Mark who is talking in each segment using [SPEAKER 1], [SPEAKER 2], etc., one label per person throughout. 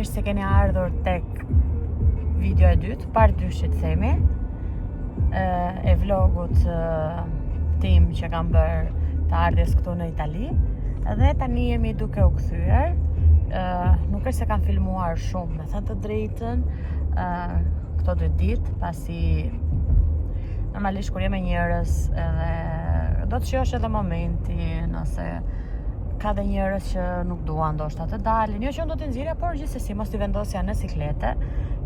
[SPEAKER 1] Mirë se keni ardhur tek video e dytë, pardyshit themi, e vlogut tim që kam bërë të ardhjes këtu në Itali. Dhe tani jemi duke u kthyer. Nuk është se kam filmuar shumë, me thënë të drejtën, këto 2 ditë, pasi normalisht kur je me njerëz edhe do të shohësh edhe momentin, ose ka dhe njerëz që nuk duan ndoshta të dalin. Jo që unë do t'i nxirja, por gjithsesi mos t'i vendosja në siklete.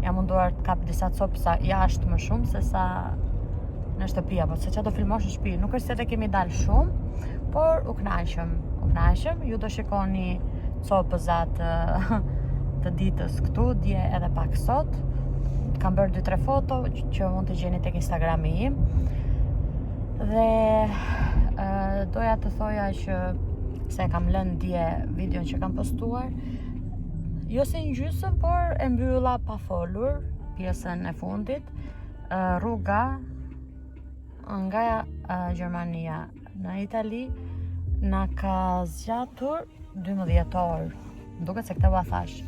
[SPEAKER 1] Jam munduar të kap disa copsa jashtë më shumë se sa në shtëpi, apo se çfarë do filmosh në shtëpi. Nuk është se të kemi dalë shumë, por u kënaqëm. Ju do shikoni copëzat të ditës këtu, dje edhe pak sot. Kam bërë 2-3 foto që mund të gjeni tek Instagrami im. Dhe doja të thoja që se kam lënë dje videon që kam postuar, jo si në gjysëm, por e mbylla pa folur pjesën e fundit. Rruga nga Gjermania në Itali na ka zgjatur 12 orë. Duket se këtë ua thash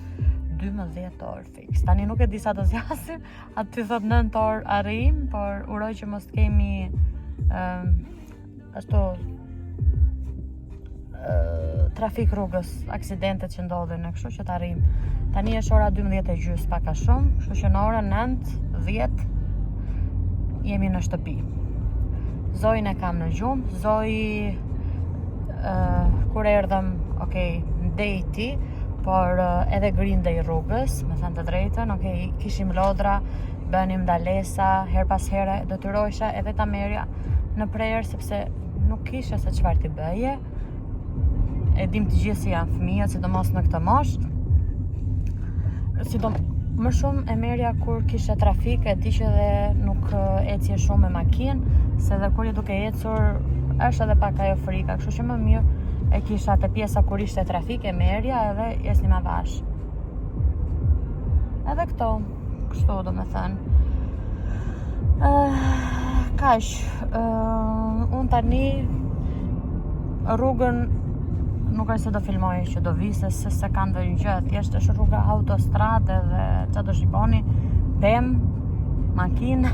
[SPEAKER 1] 12 orë fix. Tani nuk e di sa do zgjasim, aty thot 9 orë arrim, por uroj që mos kemi ashtu trafik rrugës, aksidentet që ndodhin, kështu që të arrim. Tani është ora 12:30 pak a shumë, kështu që në orën 9:10 jemi në shtëpi. Zojën e kam në gjumë, Zoji kur erdhëm, ndejti, por edhe grindej rrugës, me thënë të drejtën, kishim lodra, bënim ndalesa, her pas here detyrojsha edhe ta merja në prerë, sepse nuk kisha se çfarë t'i bëje. E dim të gjithë si janë fëmijët, sidomos në këtë moshë. Më shumë e merja kur kishe trafik, e di që dhe nuk ecje shumë me makinë, se dhe kur je duke ecur, është edhe pak ajo frika, kështu që më mirë e kisha të pjesa kur ishte trafik, e merja edhe jesni ma bash. Edhe këto, kështu do me thënë. Kaq, unë tani rrugën nuk është se do filmoj që do vise, se ka ndonjë gjë, thjesht është rruga autostrade dhe që do shikoni pemë, makina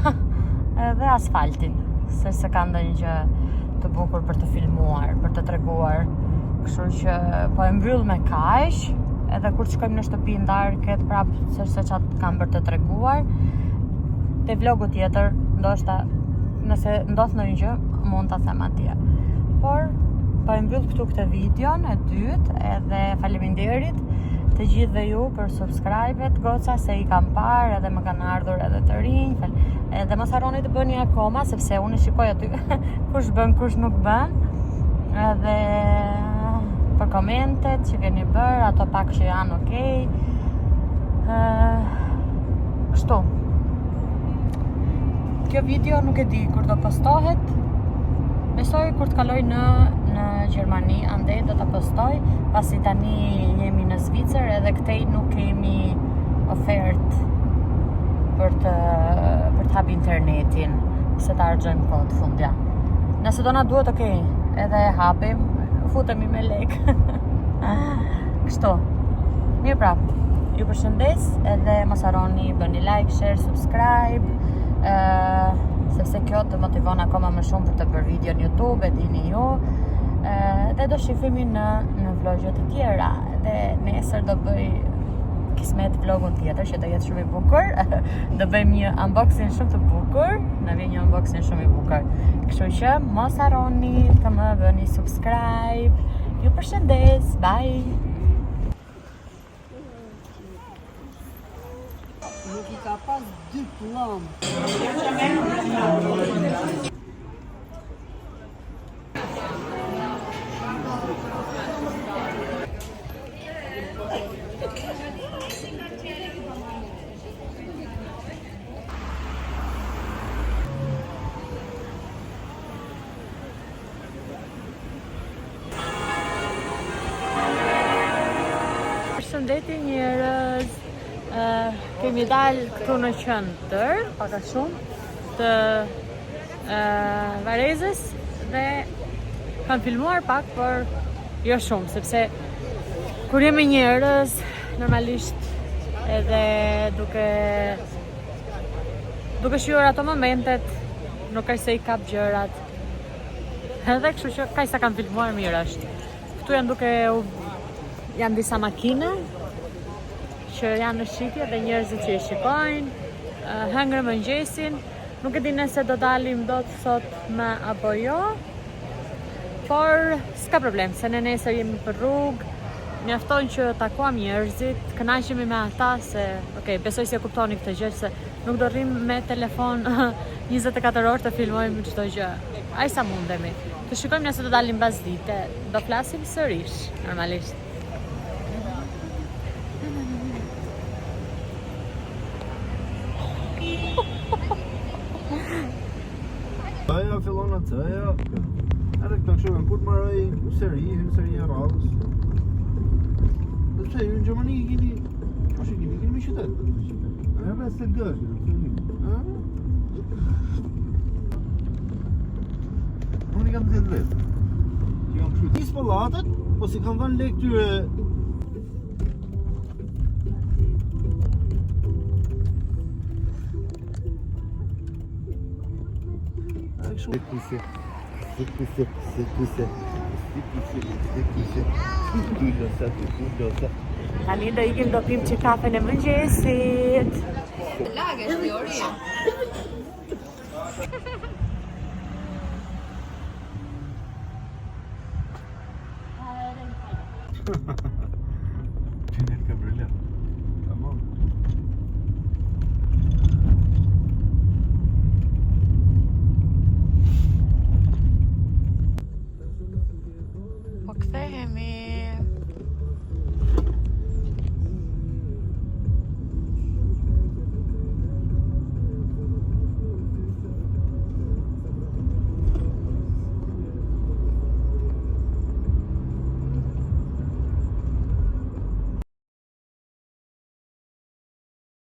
[SPEAKER 1] edhe asfaltin, se ka ndonjë gjë të bukur për të filmuar, për të treguar. Kështu që po e mbyll me kaq, edhe kur të shkojmë në shtëpi ndarket prapë se çfarë kam për të treguar. Te vlogu tjetër, ndoshta nëse ndodh ndonjë gjë, mund ta them atje. Por po e mbyll këtu këtë videon e dytë, edhe faleminderit të gjithëve ju për subscribe-et, goca, se i kam parë edhe më kanë ardhur edhe të rinj. Edhe mos harroni të bëni akoma, sepse unë shikoj aty kush bën, kush nuk bën. Edhe për komentet që keni bërë, ato pak që janë okej. Kështu. Kjo video nuk e di kur do postohet. Besoj kur të kaloj në Gjermani, andej do të postoj, pasi tani jemi në Zvicër edhe këtej nuk kemi ofertë për të hap internetin, se të argjojmë kohë fundja. Nëse do na duhet, edhe e hapim, futemi me lek. Kështu. Mirë pra, ju përshëndes, edhe mos harroni bëni like, share, subscribe, sepse kjo të motivon akoma më shumë për të bërë video në YouTube, e dini ju. Dhe do shifimi në vlogjet të tjera. Dhe nesër do bëj kismet vlogun tjetër që do jetë shumë i bukur. Do bëjmë një unboxing shumë të bukur. Na vjen një unboxing shumë i bukur. Kështu që mos harroni të më bëni subscribe. Ju përshëndes, bye.
[SPEAKER 2] Nuk i ka pas 2 plom.
[SPEAKER 1] Përshëndetje njerëz. Kemi dalë këtu në qendër, pak a shumë, të Varezës dhe kam filmuar pak, por jo shumë, sepse kur jemi njerëz, normalisht edhe duke shijuar ato momentet, nuk është se I kap gjërat. Edhe kështu që kaq sa kanë filmuar mirë është. Këtu janë disa makina që janë në shitje dhe njerëzit që I shikojnë, hëngrë mëngjesin. Nuk e di nëse do dalim dot sot me apo jo, por s'ka problem, se ne nesër jemi për rrugë, mjafton që takuam njerëzit, kënaqemi me ata se, besoj se kuptoni këtë gjë se nuk do rrim me telefon 24 orë të filmojmë çdo gjë. Ai sa mundemi. Të shikojmë nëse do dalim pas dite, do flasim sërish, normalisht.
[SPEAKER 3] Aja fillon atë, aja. Edhe këta kështu kur të marroj seri e radhës. Dhe që, në Gjermani keni me qytet. Aja me se gërë, unë I kam 10 vetë. Që kam kështu tisë pallatet, po si kam dhënë lek tyre.
[SPEAKER 1] Tani do ikim do pim që kafen e mëngjesit.
[SPEAKER 2] Lagesh Lori.